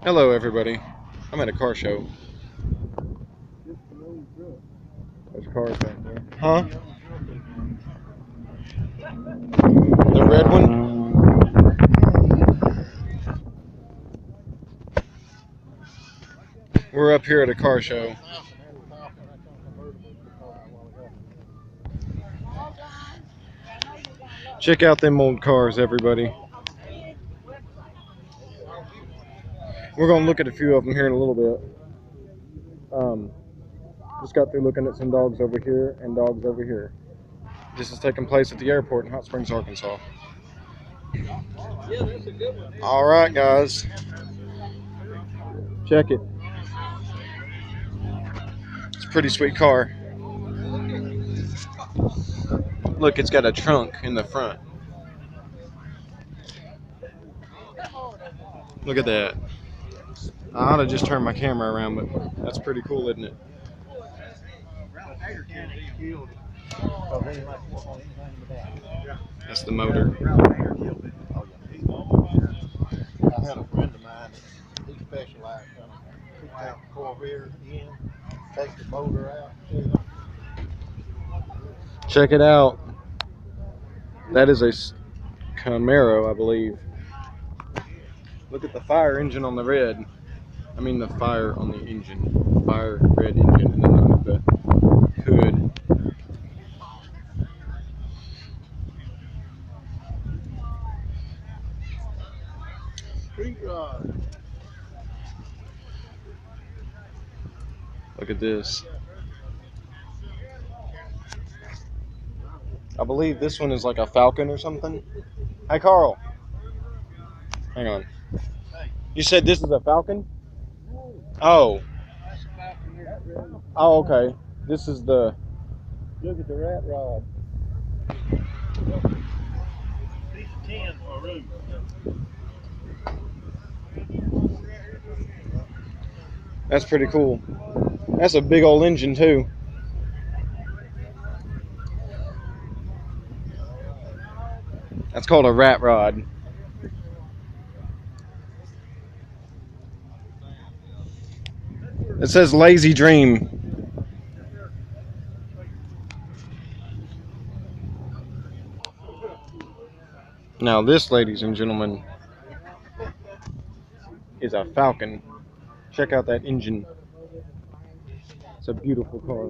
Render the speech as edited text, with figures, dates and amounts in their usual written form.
Hello, everybody. I'm at a car show. There's cars back there. Huh? The red one? We're up here at a car show. Check out them old cars, everybody. We're going to look at a few of them here in a little bit. Just got through looking at some dogs over here and dogs over here. This is taking place at the airport in Hot Springs, Arkansas. All right, guys. Check it. It's a pretty sweet car. Look, it's got a trunk in the front. Look at that. I ought to just turn my camera around, but that's pretty cool, isn't it? That's the motor. I had a friend of mine, he specialized in take the Corvair in, take the motor out. Check it out. That is a Camaro, I believe. Look at the fire engine on the red. I mean the fire on the engine. Fire red engine, and then on the hood. Look at this. I believe this one is like a Falcon or something. Hey, Carl. Hang on. You said this is a Falcon? Oh. Oh, okay. This is the... Look at the rat rod. Piece of tin for a roof. That's pretty cool. That's a big old engine too. That's called a rat rod. It says Lazy Dream. Now this, ladies and gentlemen, is a Falcon. Check out that engine. It's a beautiful car.